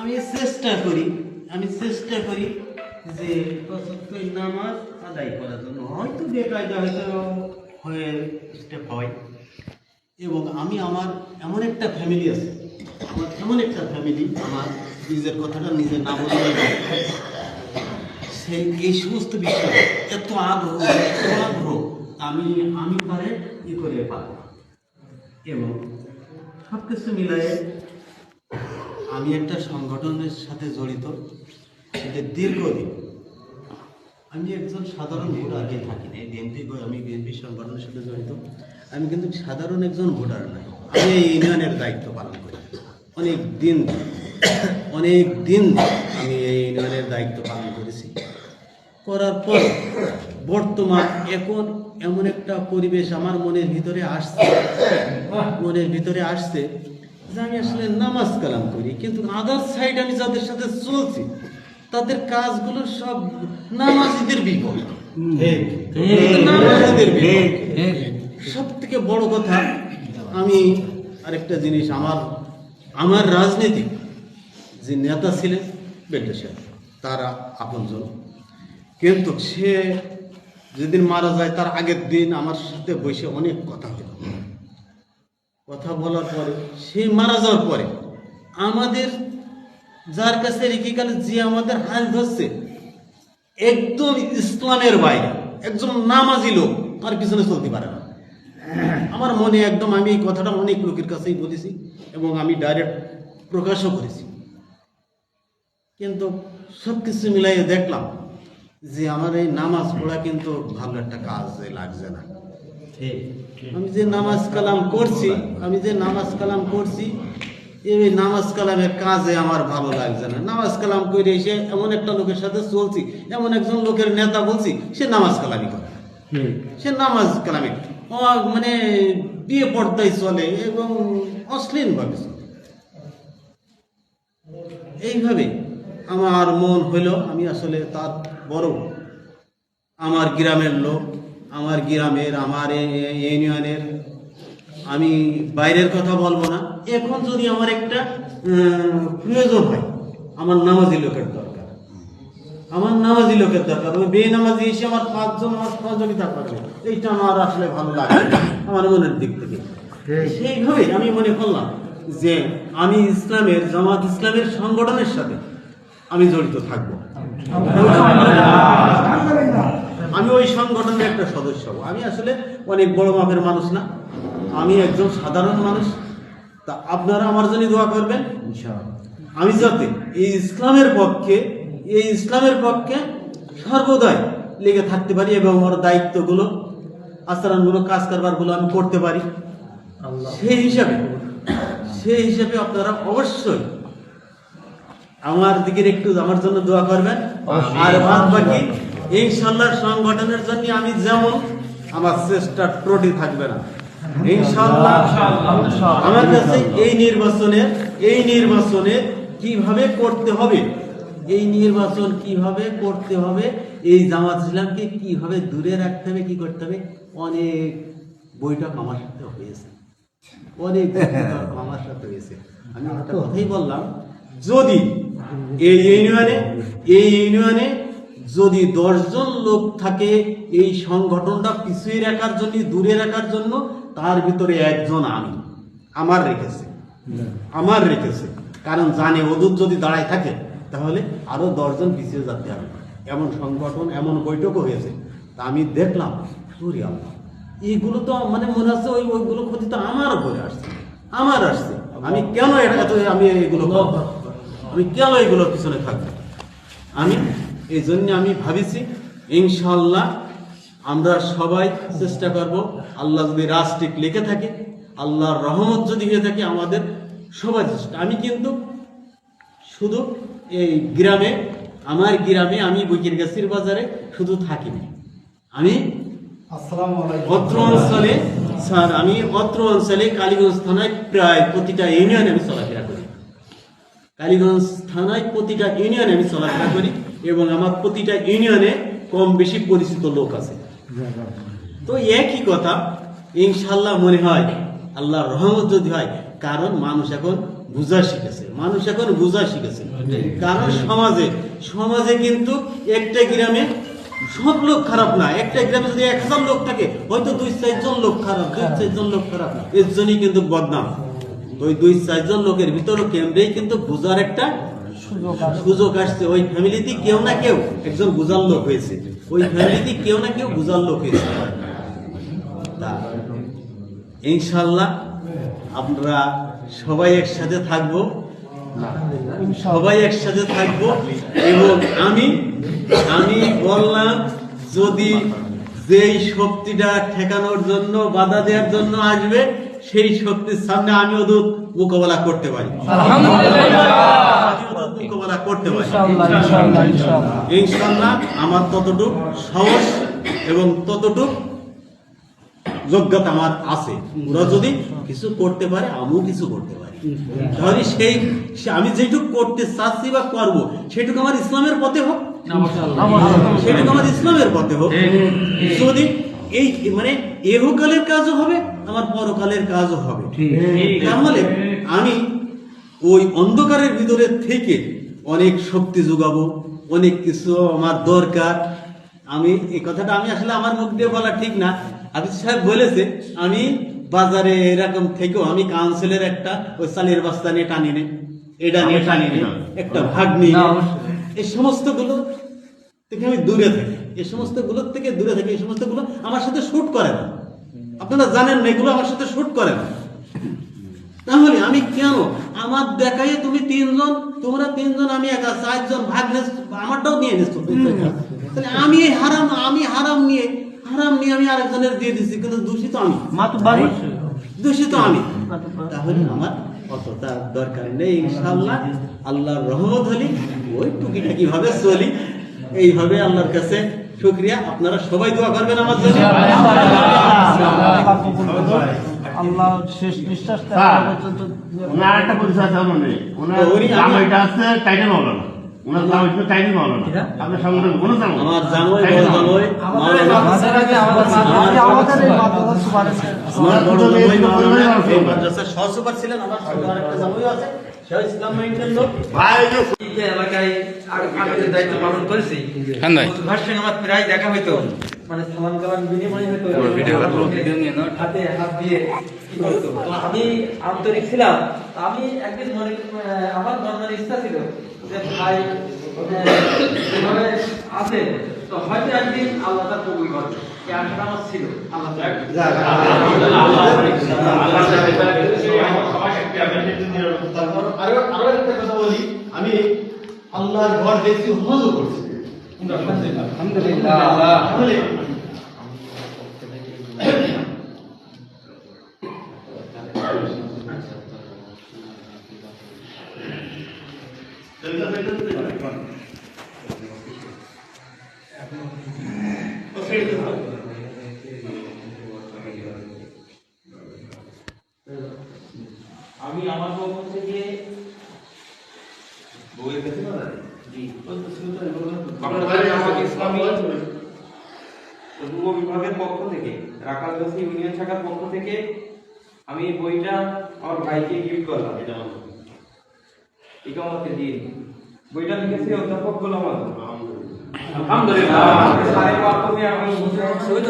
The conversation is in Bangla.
আমি চেষ্টা করি যে নামাজ আদায় করার জন্য, হয়তো বেকায়দা হয়তো হয়ে স্টেপ হয়। এবং আমি আমার এমন একটা ফ্যামিলি আছে, আমার নিজের কথাটা নিজে না বলে সেই এই সমস্ত বিষয়ে এত আগ্রহ আমি পারে করে পারব। এবং সব কিছু মিলিয়ে আমি একটা সংগঠনের সাথে জড়িত, সেটা দীর্ঘদিন। আমি একজন সাধারণ ভোটার আগে থাকি না, আমি বিএনপি সংগঠনের সাথে জড়িত। আমি কিন্তু সাধারণ একজন ভোটার নয়, আমি এই ইউনিয়নের দায়িত্ব পালন করি অনেক দিন আমি এই ইউনিয়নের দায়িত্ব পালন করেছি। করার পর বর্তমান এখন এমন একটা পরিবেশ আমার মনের ভিতরে আসছে যে আমি আসলে নামাজ কালাম করি, কিন্তু আদার সাইড আমি যাদের সাথে চলছি তাদের কাজগুলো সব নামাজিদের বিপরীত। সব থেকে বড় কথা, আমি আরেকটা জিনিস, আমার রাজনীতিক যে নেতা ছিলেন বেল্টে সাহেব, তারা আপনজন, কিন্তু সে যেদিন মারা যায় তার আগের দিন আমার সাথে বসে অনেক কথা বলার পরে, সে মারা যাওয়ার পরে আমাদের যার কাছে রেখে গেলে যে আমাদের হাল ধরছে, একদম ইসলামের বাইরে একজন নামাজি লোক তার পিছনে চলতে পারে না। আমার মনে একদম, আমি এই কথাটা অনেক লোকের কাছেই বলেছি এবং আমি ডাইরেক্ট প্রকাশও করেছি। কিন্তু সব কিছু মিলাই দেখলাম যে আমার এই নামাজ পড়া কিন্তু ভালো একটা কাজে লাগছে না। আমি যে নামাজ কালাম করছি এই নামাজ কালামের কাজে আমার ভালো লাগছে না। নামাজ কালাম করে এসে এমন একটা লোকের সাথে চলছি, এমন একজন লোকের নেতা বলছি, সে নামাজ কালামি করে, মানে বিয়ে পর্দায় চলে এবং অশ্লীল ভাবে চলে। এইভাবে আমার মন হইল আমি আসলে তার বড়, আমার গ্রামের লোক, আমার ইউনিয়নের, আমি বাইরের কথা বলবো না। এখন যদি আমার একটা প্রয়োজন হয়, আমার নামাজি লোকের দরকার, ওই বেনামাজি এসে আমার পাঁচজন আমার সহযোগিতা করবে, এইটা আমার আসলে ভালো লাগে আমার মনের দিক থেকে। সেইভাবে আমি মনে করলাম যে আমি জামাত ইসলামের সংগঠনের সাথে আমি জড়িত থাকবো, আমি ওই সংগঠনের একটা সদস্য হব। আমি আসলে অনেক বড় মাপের মানুষ না, আমি একজন সাধারণ মানুষ। তা আপনারা আমার জন্য দোয়া করবেন, আমি যাতে এই ইসলামের পক্ষে সর্বদাই লেগে থাকতে পারি এবং আমার দায়িত্বগুলো, আচরণগুলো, কাজ কারবারগুলো আমি করতে পারি। সেই হিসাবে আপনারা অবশ্যই আমার দিকে একটু আমার জন্য দোয়া করবেন। আর বাদ বাকি ইনশাআল্লাহ সংগঠনের জন্য আমি যেমন, আমার চেষ্টা ত্রুটি থাকবে না ইনশাআল্লাহ। আমার কাছে এই নির্বাচনে কিভাবে করতে হবে, এই জামাত ইসলামকে কিভাবে দূরে রাখতে হবে, কি করতে হবে, অনেক বৈঠক আমার সাথে হয়েছে, আমি একটা কথাই বললাম, যদি এই ইউনিয়নে যদি 10 জন লোক থাকে এই সংগঠনটা পিছিয়ে রাখার জন্য, দূরে রাখার জন্য, তার ভিতরে একজন আমার রেখেছে। কারণ জানে ওদের যদি দাঁড়ায় থাকে তাহলে আরো 10 জন পিছিয়ে যেতে হবে। এমন সংগঠন, এমন বৈঠকও হয়েছে। তা আমি দেখলাম সূর্য আল্লাহ, এইগুলো তো মানে মনে হচ্ছে ওইগুলো ক্ষতি তো আমার উপরে আসছে। আমি কেন এগুলোর পিছনে থাকবো? এই জন্য আমি ভাবিছি ইনশাআল্লাহ আমরা সবাই চেষ্টা করব, আল্লাহ যদি রাষ্ট্রিক লিখে থাকে, আল্লাহর রহমত যদি হয়ে থাকে, আমাদের সবাই চেষ্টা। আমি কিন্তু শুধু এই আমার গ্রামে আমি বকিরগাছির বাজারে শুধু থাকি না, আমি অত্র অঞ্চলে কালীগঞ্জ থানায় প্রায় প্রতিটা ইউনিয়নে আমি চলাফেরা করি, এবং আমার প্রতিটা ইউনিয়নে কম বেশি পরিচিত লোক আছে। তো একই কথা, ইনশাআল্লাহ মনে হয় আল্লাহর রহমত যদি হয়, কারণ মানুষ এখন বুঝা শিখেছে, মানুষ এখন বুঝা শিখেছে। কারণ সমাজে কিন্তু একটা গ্রামে সব লোক খারাপ না, একটা গ্রামে যদি 1000 লোক থাকে হয়তো 2-4 জন লোক খারাপ, 2-4 জন লোক খারাপ, এর জন্যই কিন্তু বদনাম। ওই 2-4 জন লোকের ভিতরে কেন্দ্রেই কিন্তু বুঝার একটা সুযোগ আসছে। ওই ফ্যামিলিতে কেউ না কেউ একজন বুঝার লোক হয়েছে, ওই ফ্যামিলিতে কেউ না কেউ বুঝার লোক হয়েছে। ইনশাআল্লাহ আপনারা সবাই একসাথে থাকবো, এবং আমি বললাম যদি যেই শক্তিটা ঠেকানোর জন্য বাধা দেওয়ার জন্য আসবে সেই শক্তির সামনে আমি ওদের মোকাবেলা করতে পারি, ইনশাআল্লাহ। আমার ততটুক সাহস এবং ততটুক যোগ্যতা আমার আছে। ওরা যদি কিছু করতে পারে আমিও কিছু করতে পারি, তাহলে আমি যেটুকু করতে চাচ্ছি বা করবো সেটুকু আমার ইসলামের পথে হোক, যদি এই মানে এহকালের কাজও হবে আমার পরকালের কাজও হবে। তাহলে আমি ওই অন্ধকারের ভিতরে থেকে অনেক শক্তি যোগাবো, অনেক কিছু আমার দরকার। আমি এই কথাটা আমি আসলে আমার মুখ দিয়ে বলা ঠিক না, হাফিজ সাহেব বলেছে আমি বাজারে এরকম থেকেও আমি কাউন্সিলের একটা ওই চালের বস্তা নিয়ে টানি নে, এটা নিয়ে টানি নে, একটা ভাগ নিয়ে, এই সমস্ত গুলো থেকে আমি দূরে থাকি, এই সমস্ত গুলোর থেকে দূরে থাকি। এই সমস্ত গুলো আমার সাথে শুট করে না, আপনারা জানেন না, এগুলো আমার সাথে শুট করে না। তাহলে আমি কেন আমার দেখাই তুমি 3 জন, তোমরা 3 জন, আমি একা 4 জন ভাগ আমারটাও নিয়ে নিচ্ছ, তাহলে আমি হারাম নিয়ে আমি আরেকজনের দিয়ে দিচ্ছি, কিন্তু দোষিত আমি। তাহলে আমার অতটা দরকার নেই। ইনশাআল্লাহ আল্লাহর রহমত হলে ওই টুকিটাকি ভাবে চলি, এইভাবে আল্লাহর কাছে শুকরিয়া। আপনারা সবাই দোয়া করবেন আমার জন্য। আল্লাহ শেষ নিঃশ্বাস পর্যন্ত ওনার একটা পরিচয় আছে, ওনার নাম এটা আছে টাইটেল মাওলানা, ওনার নাম হচ্ছে টাইটেল মাওলানা। আপনার সংগঠন কোন নাম? আমার জামাই বড় জামাই মাদ্রাসার সহসুপার ছিলেন, আমার একটা জামাইও আছে, সেও ইসলাম মাইন্ডের লোক। এলাকায় দায়িত্ব পালন করেছি, ভাইয়ের সঙ্গে আমার প্রায় দেখা হইতো, মানে সালাম কালাম বিনিময় হইতো, হাতে হাত দিয়ে কি করতো। তো আমি আন্তরিক ছিলাম, আমি একদিন আমার মনের ইচ্ছা ছিল যে ভাই যেভাবে আছে তো হয়তো একদিন আল্লাহ তার কবুল করবে, এই আশাটা আমার ছিল। আল্লাহ আরো একটা কথা বলি, আমি আল্লাহর ঘর দেখছি, হজও করছি, আলহামদুলিল্লাহ। আমি আমার পক্ষ থেকে ইসলামী যুব বিভাগের পক্ষ থেকে, রাকালগাছি ইউনিয়ন শাখার পক্ষ থেকে আমি বইটা আমার ভাইকে গিফট করলাম। ইকামতকে দিয়ে বইটা লিখেছে অধ্যাপক গোলাম আজম। আলহামদুলিল্লাহ। স্যারের মাধ্যমে আমি ছবি